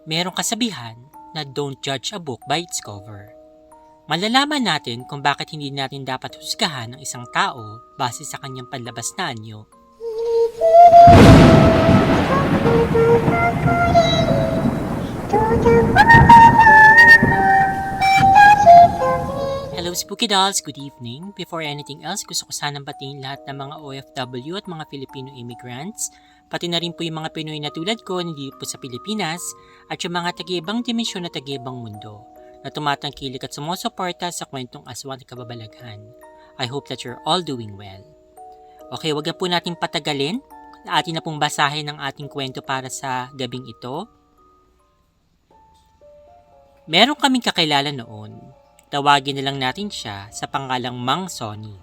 Merong kasabihan na don't judge a book by its cover. Malalaman natin kung bakit hindi natin dapat husgahan ang isang tao base sa kanyang panlabas na anyo. Hello Spooky Dolls! Good evening! Before anything else, gusto ko sanang batiin lahat ng mga OFW at mga Filipino immigrants, pati na rin po yung mga Pinoy na tulad ko hindi po sa Pilipinas, at yung mga taga-ibang dimensyon na taga-ibang mundo na tumatangkilik at sumusuporta sa kwentong aswang at kababalaghan. I hope that you're all doing well. Okay, wag na po natin patagalin. Atin na pong basahin ang ating kwento para sa gabing ito. Meron kaming kakilala noon. Tawagin na lang natin siya sa pangalang Mang Sonny.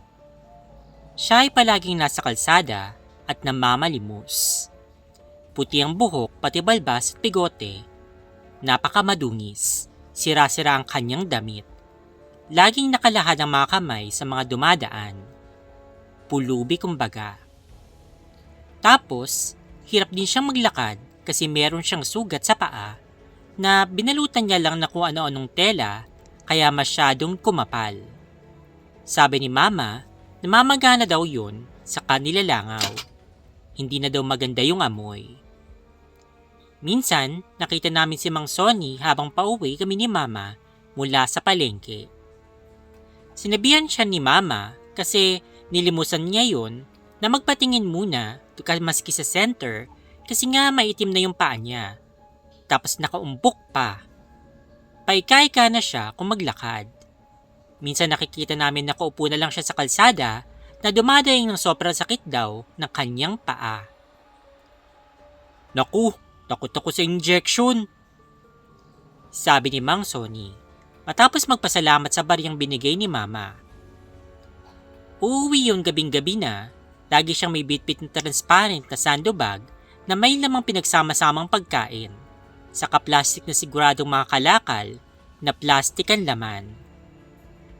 Siya ay palaging nasa kalsada at namamalimos. Puti ang buhok, pati balbas at bigote. Napakamadungis. Sira-sira ang kanyang damit. Laging nakalahad ang mga kamay sa mga dumadaan. Pulubi kumbaga. Tapos, hirap din siyang maglakad kasi meron siyang sugat sa paa na binalutan niya lang na kung ano-anong tela kaya masyadong kumapal. Sabi ni Mama, namamagana daw yun sa kanila langaw. Hindi na daw maganda yung amoy. Minsan, nakita namin si Mang Sonny habang pauwi kami ni Mama mula sa palengke. Sinabihan siya ni Mama kasi nilimusan niya yun na magpatingin muna maski sa center kasi nga maitim na yung paa niya. Tapos nakaumbok pa. Paika-ika na siya kung maglakad. Minsan nakikita namin nakaupo na lang siya sa kalsada na dumadaing ng sobrang sakit daw ng kanyang paa. Naku, takot ako sa injection, sabi ni Mang Sonny matapos magpasalamat sa bariyang binigay ni Mama. Uuwi yun gabing-gabi na, lagi siyang may bitbit na transparent na sandobag na may lamang pinagsama-samang pagkain. Saka plastic na siguradong mga kalakal na plastic ang laman.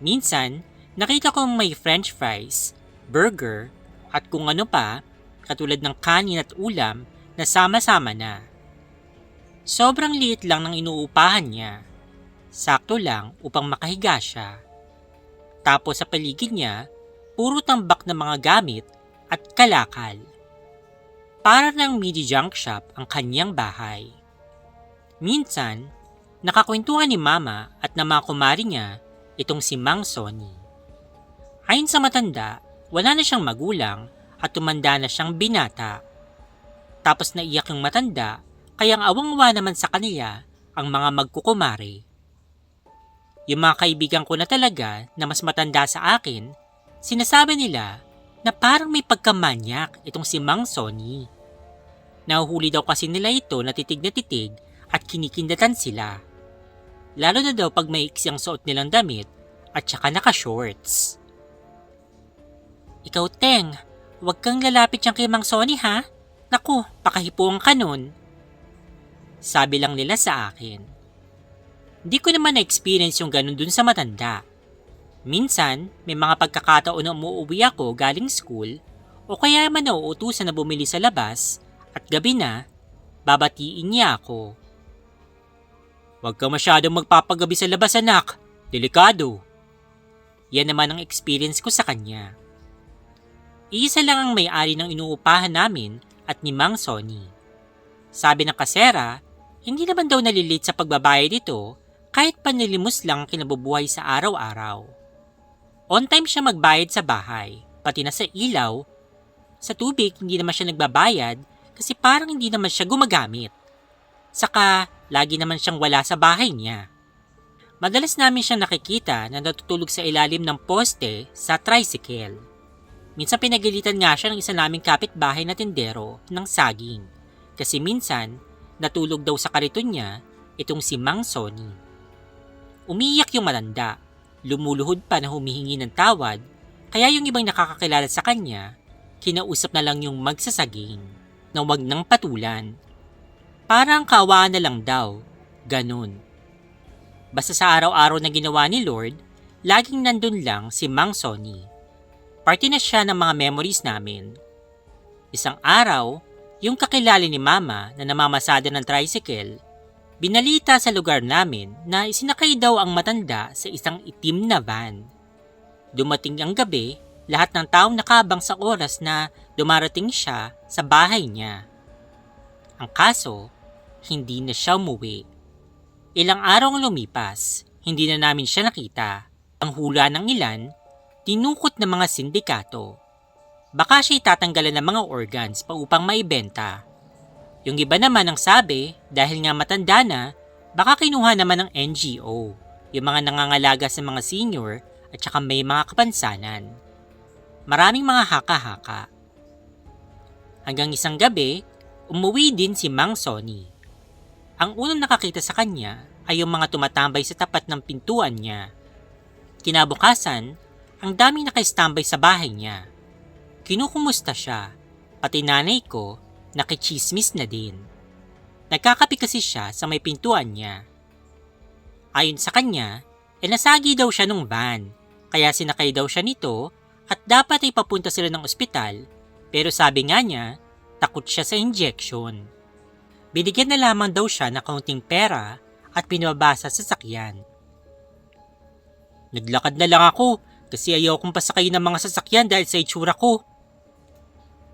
Minsan, nakita kong may french fries, burger, at kung ano pa, katulad ng kanin at ulam na sama-sama na. Sobrang liit lang ng inuupahan niya. Sakto lang upang makahiga siya. Tapos sa paligid niya, puro tambak ng mga gamit at kalakal. Para ng mini junk shop ang kanyang bahay. Minsan, nakakwentuhan ni Mama at ng mga kumari niya itong si Mang Sonny. Ayon sa matanda, wala na siyang magulang at tumanda na siyang binata. Tapos naiyak yung matanda kaya ang awang-awa naman sa kanila ang mga magkukumari. Yung mga kaibigan ko na talaga na mas matanda sa akin, sinasabi nila na parang may pagkamanyak itong si Mang Sonny. Nahuhuli daw kasi nila ito na titig at kinikindatan sila. Lalo na daw pag maiksi ang suot nilang damit at saka naka-shorts. Ikaw, Teng, huwag kang lalapit siyang kay Mang Sonny ha? Naku, pakahipuan ka nun. Sabi lang nila sa akin. Hindi ko naman na-experience yung ganun dun sa matanda. Minsan, may mga pagkakataon na umuwi ako galing school o kaya man nauutusan na bumili sa labas at gabi na, babatiin niya ako. Huwag ka masyadong magpapagabi sa labas anak, delikado. Yan naman ang experience ko sa kanya. Iisa lang ang may-ari ng inuupahan namin at ni Mang Sonny. Sabi ng kasera, hindi naman daw nalilate sa pagbabayad ito kahit panlilimos lang kinabubuhay sa araw-araw. On time siya magbayad sa bahay, pati na sa ilaw. Sa tubig, hindi naman siya nagbabayad kasi parang hindi naman siya gumagamit. Saka, lagi naman siyang wala sa bahay niya. Madalas namin siyang nakikita na natutulog sa ilalim ng poste sa tricycle. Minsan pinagalitan nga siya ng isa naming kapitbahay na tindero ng saging. Kasi minsan, natulog daw sa kariton niya itong si Mang Sonny. Umiiyak yung matanda. Lumuluhod pa na humihingi ng tawad, kaya yung ibang nakakakilala sa kanya, kinausap na lang yung magsasaging na wag nang patulan. Parang kaawaan na lang daw, ganun. Basta sa araw-araw na ginawa ni Lord, laging nandun lang si Mang Sonny. Parte na siya ng mga memories namin. Isang araw, yung kakilala ni Mama na namamasada ng tricycle, Binalita sa lugar namin na isinakay daw ang matanda sa isang itim na van. Dumating ang gabi, lahat ng taong nakabang sa oras na dumarating siya sa bahay niya. Ang kaso, hindi na siya umuwi. Ilang araw ang lumipas, hindi na namin siya nakita. Ang hula ng ilan, tinukot ng mga sindikato. Baka siya itatanggalan ng mga organs pa upang maibenta. Yung iba naman ang sabi, dahil nga matanda na, baka kinuha naman ng NGO, yung mga nangangalaga sa mga senior at saka may mga kapansanan. Maraming mga haka-haka. Hanggang isang gabi, umuwi din si Mang Sonny. Ang unang nakakita sa kanya ay yung mga tumatambay sa tapat ng pintuan niya. Kinabukasan, ang daming naka-standby sa bahay niya. Kinukumusta siya, pati nanay ko, nakichismis na din. Nagkakape kasi siya sa may pintuan niya. Ayon sa kanya, nasagi daw siya nung van, kaya sinakay daw siya nito at dapat ay papunta sila ng ospital, pero sabi nga niya, takot siya sa injection. Binigyan na lamang daw siya ng kaunting pera at pinababa sa sasakyan. Naglakad na lang ako kasi ayaw kong pasakayin ng mga sasakyan dahil sa itsura ko.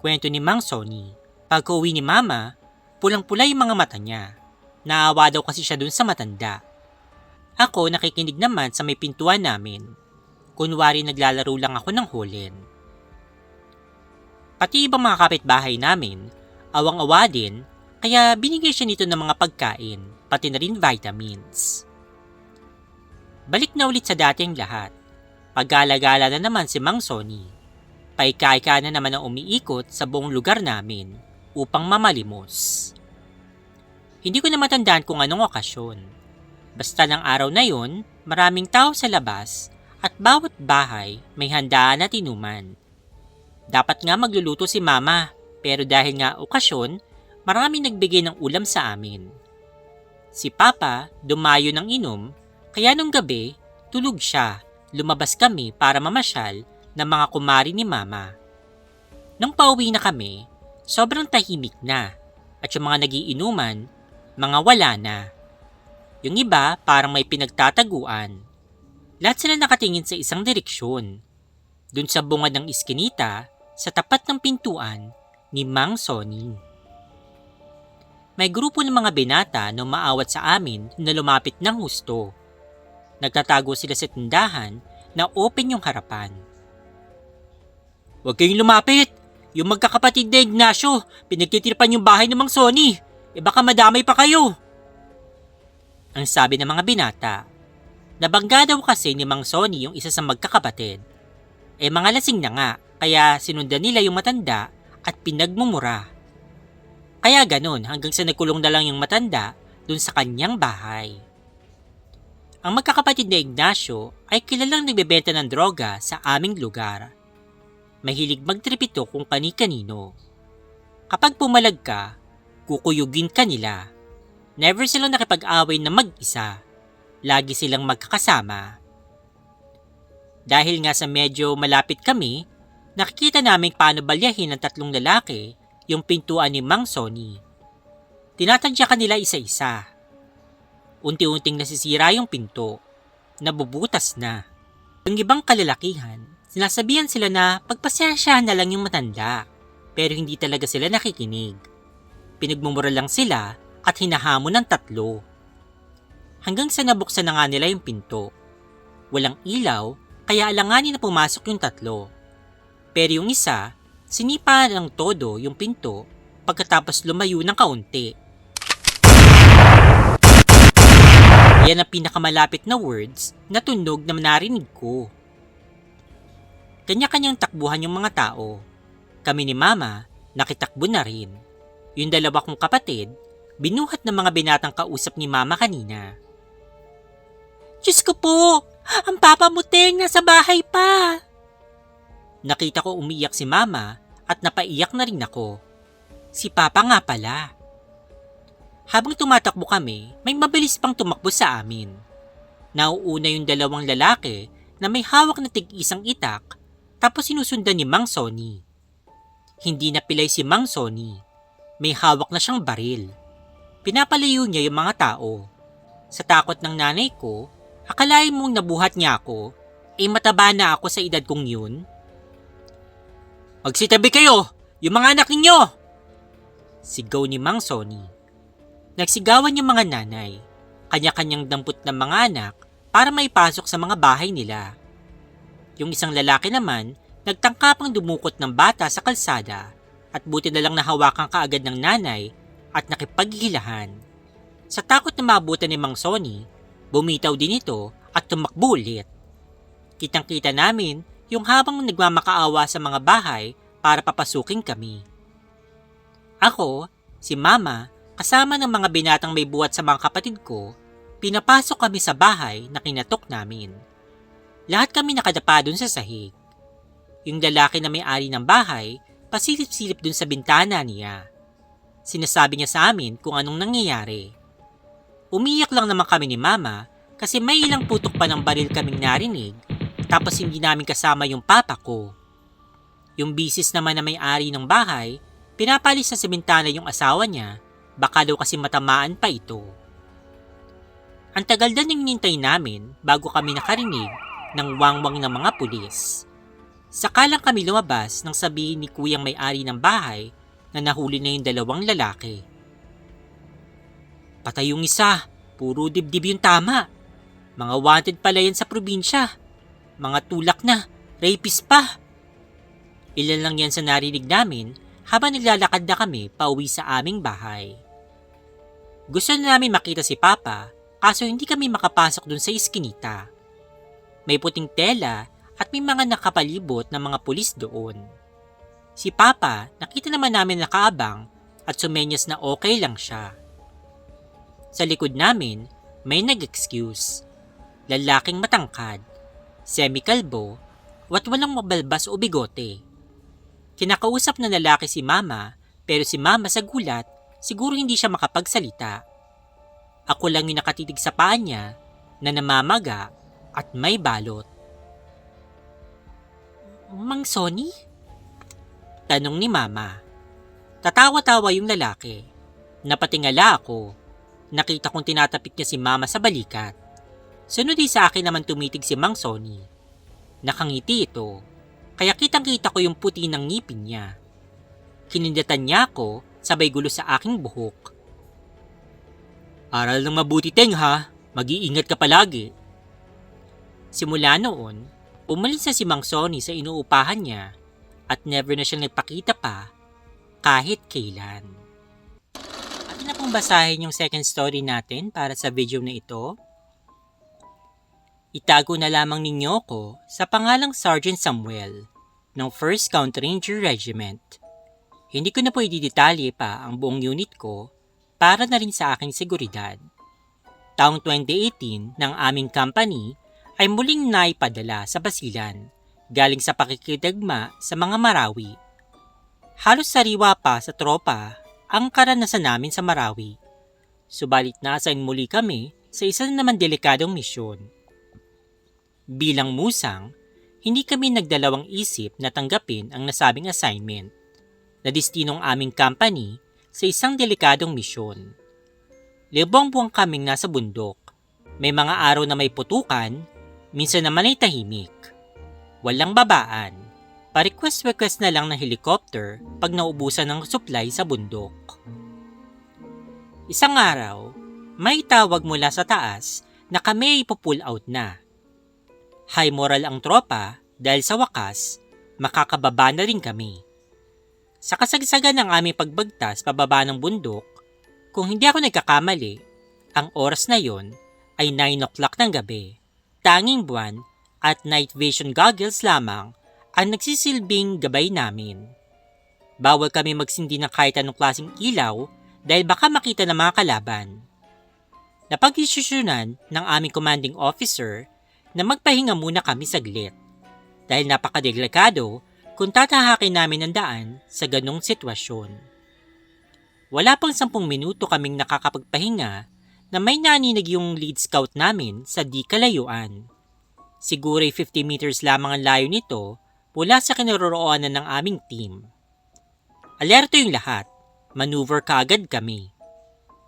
Kwento ni Mang Sonny. Pagka-uwi ni Mama, pulang-pula yung mga mata niya. Naawa daw kasi siya dun sa matanda. Ako nakikinig naman sa may pintuan namin. Kunwari naglalaro lang ako ng hulen. Pati ibang mga kapitbahay namin, awang-awa din, kaya binigay siya nito ng mga pagkain, pati na rin vitamins. Balik na ulit sa dating lahat. Paggala-gala na naman si Mang Sonny. Paika-ika na naman ang umiikot sa buong lugar namin upang mamalimos. Hindi ko na matandaan kung anong okasyon. Basta ng araw na yon, maraming tao sa labas at bawat bahay may handaan at inuman. Dapat nga magluluto si Mama, pero dahil nga okasyon, maraming nagbigay ng ulam sa amin. Si Papa dumayo ng inom, kaya nung gabi, tulog siya. Lumabas kami para mamasyal ng mga kumari ni Mama. Nung pauwi na kami, sobrang tahimik na at yung mga nagiinuman, mga wala na. Yung iba parang may pinagtataguan. Lahat sila nakatingin sa isang direksyon. Dun sa bungad ng iskinita, sa tapat ng pintuan ni Mang Sonny. May grupo ng mga binata na umaawat sa amin na lumapit ng husto. Nagtatago sila sa tindahan na open yung harapan. Huwag kayong lumapit! Yung magkakapatid na Ignacio, pinagtitripan yung bahay ng Mang Sonny. Baka madamay pa kayo. Ang sabi ng mga binata. Nabangga daw kasi ni Mang Sonny yung isa sa magkakapatid. Mga lasing na nga, kaya sinundan nila yung matanda at pinagmumura. Kaya ganun hanggang sa nagkulong na lang yung matanda dun sa kanyang bahay. Ang magkakapatid na Ignacio ay kilalang nagbebenta ng droga sa aming lugar. Mahilig magtripito kung kani-kanino. Kapag pumalag ka, kukuyugin ka nila. Never silang nakipag-away na mag-isa. Lagi silang magkakasama. Dahil nga sa medyo malapit kami, nakikita namin paano balyahin ng tatlong lalaki yung pintuan ni Mang Sonny. Tinatadyakan nila isa-isa. Unti-unting nasisira yung pinto. Nabubutas na. Yung ibang kalalakihan, sinasabihan sila na pagpasensyahan na lang yung matanda, pero hindi talaga sila nakikinig. Pinagmumura lang sila at hinahamon ng tatlo. Hanggang sa nabuksan na nga nila yung pinto. Walang ilaw, kaya alanganin na pumasok yung tatlo. Pero yung isa, sinipa ng todo yung pinto pagkatapos lumayo ng kaunti. Yan ang pinakamalapit na words na tunog na narinig ko. Kanya-kanyang takbuhan yung mga tao. Kami ni Mama, nakitakbo na rin. Yung dalawa kong kapatid, binuhat ng mga binatang kausap ni Mama kanina. Diyos ko po! Ang Papa Muteng nasa bahay pa! Nakita ko umiyak si Mama at napaiyak na rin ako. Si Papa nga pala. Habang tumatakbo kami, may mabilis pang tumakbo sa amin. Nauuna yung dalawang lalaki na may hawak na tig-isang itak tapos sinusundan ni Mang Sonny. Hindi napilay si Mang Sonny. May hawak na siyang baril. pinapalayo niya yung mga tao. Sa takot ng nanay ko, akalain mong nabuhat niya ako, mataba na ako sa edad kong yun. Magsitabi kayo! Yung mga anak ninyo! Sigaw ni Mang Sonny. Nagsigawan yung mga nanay, kanya-kanyang dampot ng mga anak para maipasok sa mga bahay nila. Yung isang lalaki naman, nagtangkapang dumukot ng bata sa kalsada at buti na lang nahawakan kaagad ng nanay at nakipaghilahan. Sa takot na maabutan ni Mang Sonny, bumitaw din ito at tumakbo ulit. Kitang-kita namin yung habang nagmamakaawa sa mga bahay para papasukin kami. Ako, si Mama, kasama ng mga binatang may buhat sa mga kapatid ko, pinapasok kami sa bahay na kinatok namin. Lahat kami nakadapa dun sa sahig. Yung lalaki na may-ari ng bahay, pasilip-silip dun sa bintana niya. Sinasabi niya sa amin kung anong nangyayari. Umiyak lang naman kami ni Mama kasi may ilang putok pa ng baril kaming narinig, tapos hindi namin kasama yung papa ko. Yung bisis naman na may-ari ng bahay, pinapalis na sa bintana yung asawa niya, baka daw kasi matamaan pa ito. Ang tagal na ningintay namin bago kami nakarinig ng wangwang ng mga pulis. Saka lang kami lumabas nang sabihin ni kuyang may-ari ng bahay na nahuli na yung dalawang lalaki. Patay yung isa, puro dibdib yung tama. Mga wanted pala yan sa probinsya. Mga tulak na, rapist pa. Ilan lang yan sa narinig namin habang naglalakad na kami pauwi sa aming bahay. Gusto na namin makita si Papa kaso hindi kami makapasok dun sa iskinita. May puting tela at may mga nakapalibot na mga pulis doon. Si Papa nakita naman namin nakaabang at sumenyas na okay lang siya. Sa likod namin may nag-excuse. Lalaking matangkad, semi-kalbo, at walang mabalbas o bigote. Kinakausap na lalaki si Mama pero si Mama sa gulat siguro hindi siya makapagsalita. Ako lang yung nakatitig sa paa niya na namamaga at may balot. Mang Sonny? Tanong ni Mama. Tatawa-tawa yung lalaki. Napatingala ako. Nakita kong tinatapik niya si Mama sa balikat. Sunod sa akin naman tumitig si Mang Sonny. Nakangiti ito. Kaya kitang-kita ko yung puti ng ngipin niya. Kinindatan niya ako, sabay gulo sa aking buhok. Aral ng mabuti, Teng, ha? Mag-iingat ka palagi. Simula noon, umalis na si Mang Sonny sa inuupahan niya at never na siyang nagpakita pa kahit kailan. Atin na pong basahin yung second story natin para sa video na ito. Itago na lamang ninyo ko sa pangalang Sergeant Samuel ng 1st Counter Ranger Regiment. Hindi ko na po ididetalye pa ang buong unit ko para na rin sa aking seguridad. Taong 2018 ng aming company ay muling naipadala sa Basilan galing sa pakikidagma sa mga Marawi. Halos sariwa pa sa tropa ang karanasan namin sa Marawi. Subalit na-assign muli kami sa isa na naman delikadong misyon. Bilang musang, hindi kami nagdalawang isip na tanggapin ang nasabing assignment na destinong aming company sa isang delikadong misyon. Libong buwang kaming nasa bundok. May mga araw na may putukan, minsan naman ay tahimik. Walang babaan. Pa-request na lang ng helicopter pag naubusan ng supply sa bundok. Isang araw, may tawag mula sa taas na kami ay pull out na. High moral ang tropa dahil sa wakas, makakababa na rin kami. Sa kasagsagan ng aming pagbagtas pababa ng bundok, kung hindi ako nagkakamali, ang oras na yon ay 9 o'clock ng gabi. Tanging buwan at night vision goggles lamang ang nagsisilbing gabay namin. Bawal kami magsindi ng kahit anong klaseng ilaw dahil baka makita ng mga kalaban. Napag-desisyonan ng aming commanding officer na magpahinga muna kami saglit dahil napakadelikado kung tatahakin namin ang daan sa ganong sitwasyon. Wala pang 10 minuto kaming nakakapagpahinga na may naninig yung lead scout namin sa di kalayuan. Siguro 50 meters lamang ang layo nito mula sa kinaroroonan ng aming team. Alerto yung lahat, maneuver kaagad kami.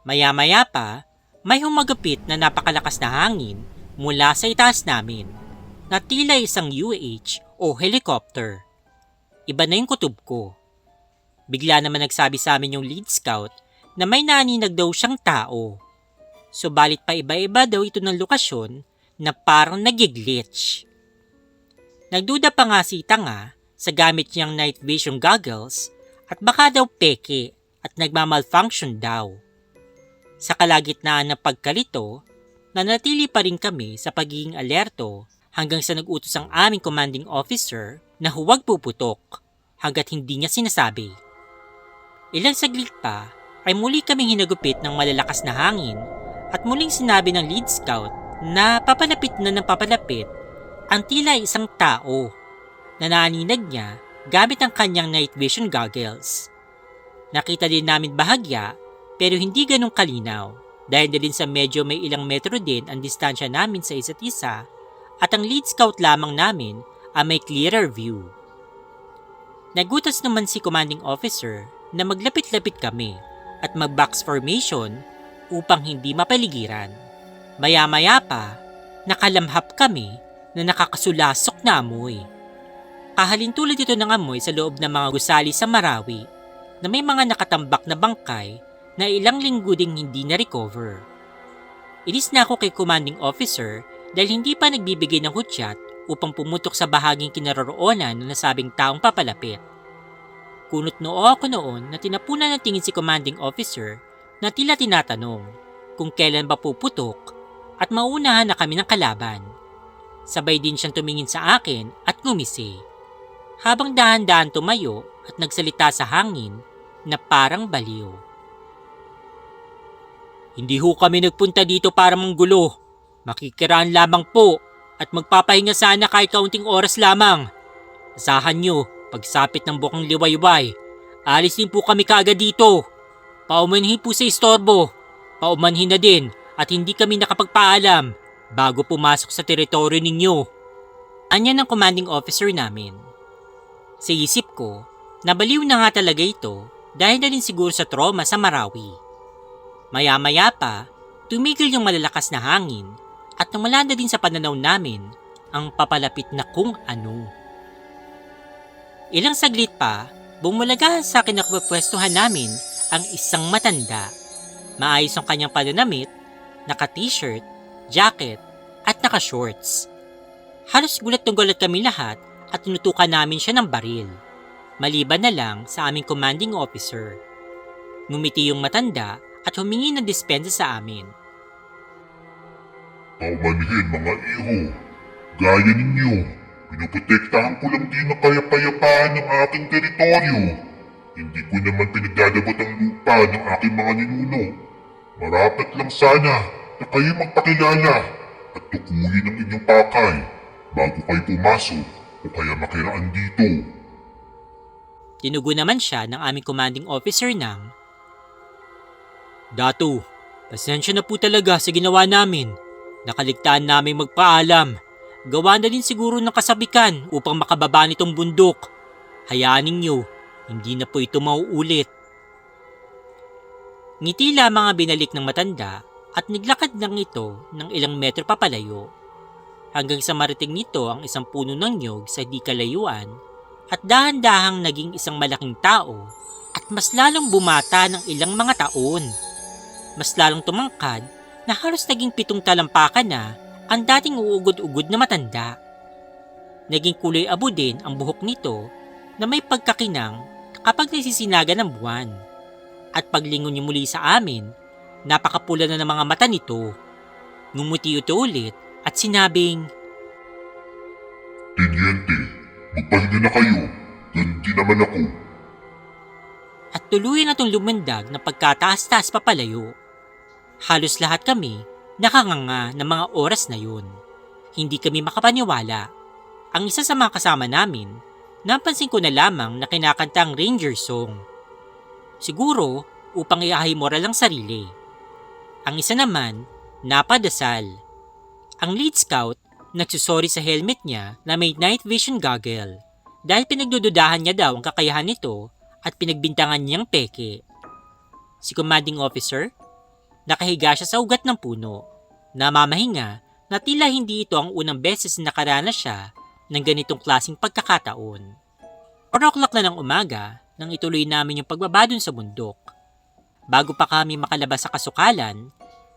Maya-maya pa, may humagapit na napakalakas na hangin mula sa itaas namin na tila isang UH o helicopter. Iba na yung kutob ko. Bigla naman nagsabi sa amin yung lead scout na may naninag daw siyang tao. Subalit pa iba-iba daw ito ng lokasyon na parang nagiglitch. Nagduda pa nga si Tanga sa gamit niyang night vision goggles at baka daw peke at nagmamalfunction daw. Sa kalagitnaan ng pagkalito, nanatili pa rin kami sa pagiging alerto hanggang sa nag-utos ang aming commanding officer na huwag puputok hanggat hindi niya sinasabi. Ilang saglit pa ay muli kaming hinagupit ng malalakas na hangin at muling sinabi ng lead scout na papalapit na ng papalapit ang tila isang tao na naninag niya gamit ang kanyang night vision goggles. Nakita din namin bahagya pero hindi ganong kalinaw dahil din sa medyo may ilang metro din ang distansya namin sa isa't isa at ang lead scout lamang namin ang may clearer view. Nagutas naman si commanding officer na maglapit-lapit kami at mag-box formation upang hindi mapaligiran. Maya-maya pa, nakalamhap kami na nakakasulasok na amoy. Kahalintulad ito ng amoy sa loob ng mga gusali sa Marawi na may mga nakatambak na bangkay na ilang linggo ding hindi na-recover. Inis na ako kay commanding officer dahil hindi pa nagbibigay ng hudyat upang pumutok sa bahaging kinaroroonan ng nasabing taong papalapit. Kunot noo ako noon na tinapunan ng tingin si commanding officer na tila tinatanong kung kailan ba puputok at maunahan na kami ng kalaban. Sabay din siyang tumingin sa akin at ngumisi. Habang dahan-dahan tumayo at nagsalita sa hangin na parang baliw. Hindi ho kami nagpunta dito para manggulo. Makikiraan lamang po at magpapahinga sana kahit kaunting oras lamang. Asahan nyo, pagsapit ng bukang liwayway, alis din po kami kaagad dito. Paumanhin po sa istorbo. Paumanhin na din at hindi kami nakapagpaalam bago pumasok sa teritoryo ninyo. Anya ng commanding officer namin. Sa isip ko, nabaliw na nga talaga ito dahil na rin siguro sa trauma sa Marawi. Maya-maya pa, tumigil yung malalakas na hangin at namala na din sa pananaw namin ang papalapit na kung ano. Ilang saglit pa, bumulaga sa kinapwestuhan namin ang isang matanda. Maayos ang kanyang pananamit, naka-t-shirt, jacket, at naka-shorts. Halos gulat ng gulat kami lahat at tinutukan namin siya ng baril. Maliban na lang sa aming commanding officer. Ngumiti yung matanda at humingi ng dispensa sa amin. Paumanhin mga iho, gaya ninyo. Pinoprotektahan ko lang din ang kayapayapaan ng aking teritoryo. Hindi ko naman pinagdadabot ang lupa ng aking mga ninuno. Marapat lang sana na kayo magpakilala at tukuyin ang inyong pakay bago kayo pumasok o kaya makiraan dito. Tinugo naman siya ng aming commanding officer ng, Datu, pasensya na po talaga sa ginawa namin. Nakaligtaan namin magpaalam. Gawa na din siguro ng kasabikan upang makababa nitong bundok. Hayaan ninyo, hindi na po ito mauulit. Ngiti lamang ang binalik ng matanda at niglakad lang ito ng ilang metro papalayo. Hanggang sa marating nito ang isang puno ng nyog sa di kalayuan at dahan-dahang naging isang malaking tao at mas lalong bumata ng ilang mga taon. Mas lalong tumangkad na halos naging 7 talampakan na ang dating uugod-ugod na matanda. Naging kulay abo din ang buhok nito na may pagkakinang kapag nasisinaga ng buwan. At paglingon niya muli sa amin, napakapula na ng mga mata nito. Ngumuti ito ulit at sinabing, Tenyente, magpahinga na kayo. Ganun din naman ako. At tuloy na itong lumundag na pagkataas-taas papalayo. Halos lahat kami nakanganga ng mga oras na yun. Hindi kami makapaniwala. Ang isa sa mga kasama namin, napansin ko na lamang na kinakanta ang Ranger song. Siguro upang iahay moral ang sarili. Ang isa naman, napadasal. Ang lead scout, nagsusori sa helmet niya na may night vision goggle dahil pinagdududahan niya daw ang kakayahan nito at pinagbintangan niyang peke. Si commanding officer, Nakahiga siya sa ugat ng puno. Namamahinga na tila hindi ito ang unang beses na nakaranas siya ng ganitong klaseng pagkakataon. 4 o'clock na ng umaga nang ituloy namin yung pagbaba dun sa bundok. Bago pa kami makalabas sa kasukalan,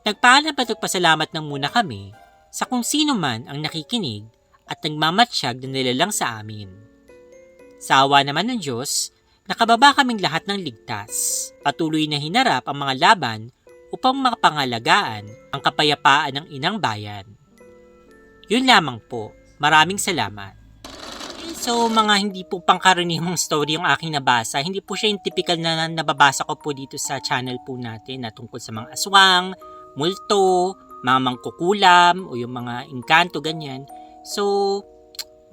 nagpaalam at nagpasalamat na muna kami sa kung sino man ang nakikinig at nagmamatsyag na nilalang sa amin. Sa awa naman ng Diyos, nakababa kaming lahat ng ligtas. Patuloy na hinarap ang mga laban upang makapangalagaan ang kapayapaan ng inang bayan. Yun lamang po. Maraming salamat. So, mga hindi po pangkaraniwang story yung aking nabasa. Hindi po siya yung typical na nababasa ko po dito sa channel po natin na tungkol sa mga aswang, multo, mga mangkukulam, o yung mga engkanto, ganyan. So,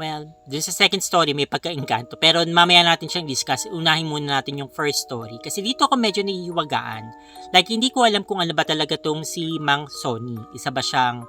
well, dun sa second story may pagka-engkanto. Pero mamaya natin siyang discuss. Unahin muna natin yung first story. Kasi dito ako medyo nahihiwagaan. Like, hindi ko alam kung ano ba talaga tong si Mang Sonny. Isa ba siyang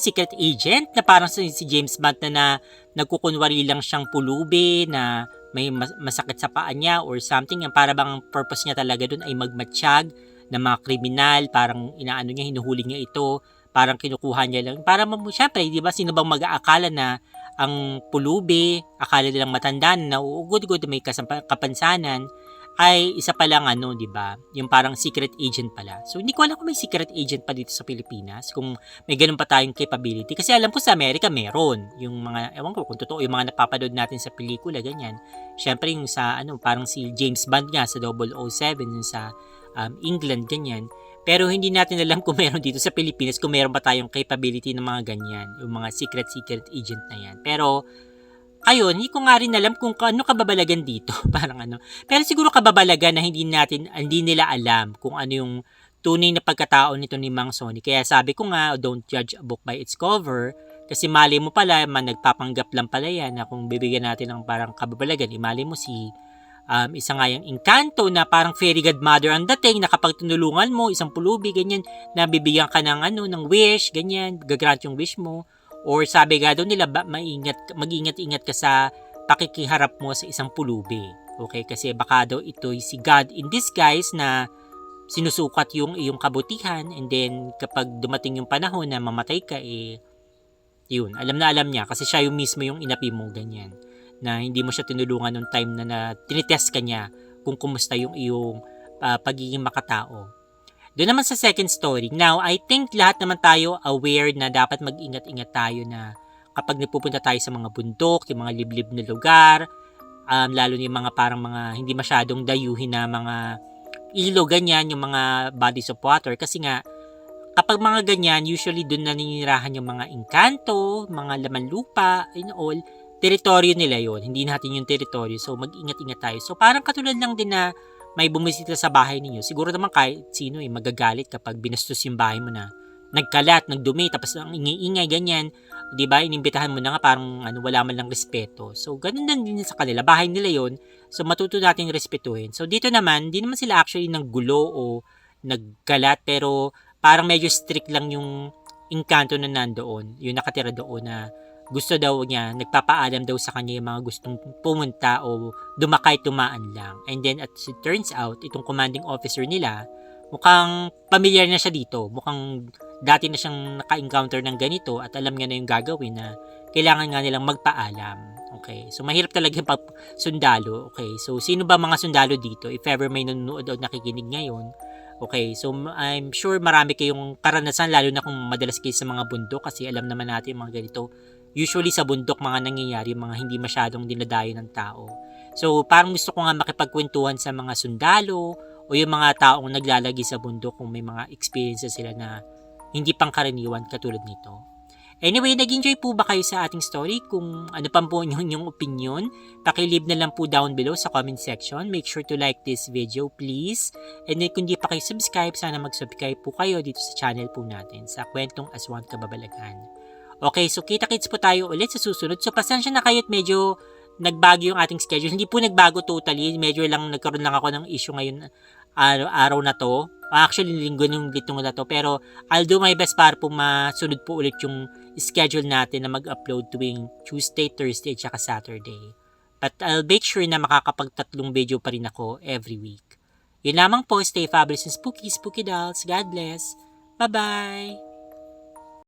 secret agent na parang si James Bond na nagkukunwari lang siyang pulubi na may masakit sa paa niya or something. Yung para bang purpose niya talaga dun ay magmatsyag ng mga kriminal. Parang inaano niya, hinuhuli niya ito. Parang kinukuha niya lang. Para syempre, di ba, sino bang mag-aakala na ang pulubi, akala nilang matanda na uugod-good may kapansanan, ay isa pa lang di ba? Yung parang secret agent pala. So, hindi ko alam kung may secret agent pa dito sa Pilipinas, kung may ganun pa tayong capability. Kasi alam ko sa Amerika meron. Yung mga, ewan ko kung totoo, yung mga napapanood natin sa pelikula, ganyan. Syempre yung sa, parang si James Bond nga sa 007, yung sa England, ganyan. Pero hindi natin alam kung meron dito sa Pilipinas, kung meron pa tayong capability ng mga ganyan, yung mga secret agent na yan. Pero, ayun, hindi ko nga rin alam kung ano kababalagan dito. Parang Pero siguro kababalagan na hindi nila alam kung ano yung tunay na pagkatao nito ni Mang Sonny. Kaya sabi ko nga, don't judge a book by its cover. Kasi mali mo pala, nagpapanggap lang pala yan na kung bibigyan natin ng parang kababalagan, mali mo si isa nga yung engkanto na parang fairy godmother ang dating na kapag tinulungan mo, isang pulubi, ganyan, na bibigyan ka ng ng wish, ganyan, gagrant yung wish mo. Or sabi nga daw nila, mag-ingat-ingat ka sa pakikiharap mo sa isang pulubi. Okay? Kasi baka daw ito'y si God in disguise na sinusukat yung iyong kabutihan, and then kapag dumating yung panahon na mamatay ka, yun, alam na alam niya kasi siya yung mismo yung inapi mo, ganyan. Na hindi mo siya tinulungan nung time na tinitest ka niya kung kumusta yung iyong pagiging makatao. Doon naman sa second story. Now, I think lahat naman tayo aware na dapat mag-ingat-ingat tayo na kapag napupunta tayo sa mga bundok, yung mga liblib na lugar, lalo na yung mga parang mga hindi masyadong dayuhin na mga ilog, ganyan, yung mga bodies of water. Kasi nga, kapag mga ganyan, usually doon naninirahan yung mga engkanto, mga laman lupa, and all. Teritoryo nila yon, hindi natin yung teritoryo. So, mag-ingat-ingat tayo. So, parang katulad lang din na may bumisita sa bahay ninyo. Siguro naman kahit sino magagalit kapag binastos yung bahay mo na nagkalat, nagdumi, tapos ang ingay-ingay, ganyan. Diba? Inimbitahan mo na nga parang wala man lang respeto. So, ganun din sa kanila. Bahay nila yon. So, matuto natin respetuhin. So, dito naman, di naman sila actually naggulo o nagkalat, pero parang medyo strict lang yung engkanto na nandoon. Yung nakatira doon na gusto daw niya, nagpapaalam daw sa kanya yung mga gustong pumunta o dumakay tumaan lang. And then, as it turns out, itong commanding officer nila, mukhang familiar na siya dito. Mukhang dati na siyang naka-encounter ng ganito at alam niya na yung gagawin na kailangan nga nilang magpaalam. Okay, so mahirap talaga yung sundalo. Okay, so sino ba mga sundalo dito? If ever may nanonood o nakikinig ngayon, okay, so I'm sure marami kayong karanasan, lalo na kung madalas kayo sa mga bundok, kasi alam naman natin yung mga ganito. Usually sa bundok mga nangyayari, mga hindi masyadong dinadayo ng tao. So parang gusto ko nga makipagkwentuhan sa mga sundalo o yung mga taong naglalagi sa bundok kung may mga experiences sila na hindi pangkaraniwan katulad nito. Anyway, nag-enjoy po ba kayo sa ating story? Kung ano pa po yung opinion, pakilib na lang po down below sa comment section. Make sure to like this video, please. And then kung di pa kayo subscribe, sana mag-subscribe po kayo dito sa channel po natin sa Kwentong Aswang Kababalagan. Okay, so kita-kits po tayo ulit sa susunod. So pasensya na kayo at medyo nagbago yung ating schedule. Hindi po nagbago totally. Medyo lang nagkaroon lang ako ng issue ngayon araw na to. Actually, linggo nung litong na to. Pero I'll do my best para po masunod po ulit yung schedule natin na mag-upload tuwing Tuesday, Thursday, at saka Saturday. But I'll make sure na makakapag-3 video pa rin ako every week. Yun lamang po, stay fabulous and spooky, spooky dolls. God bless. Bye-bye!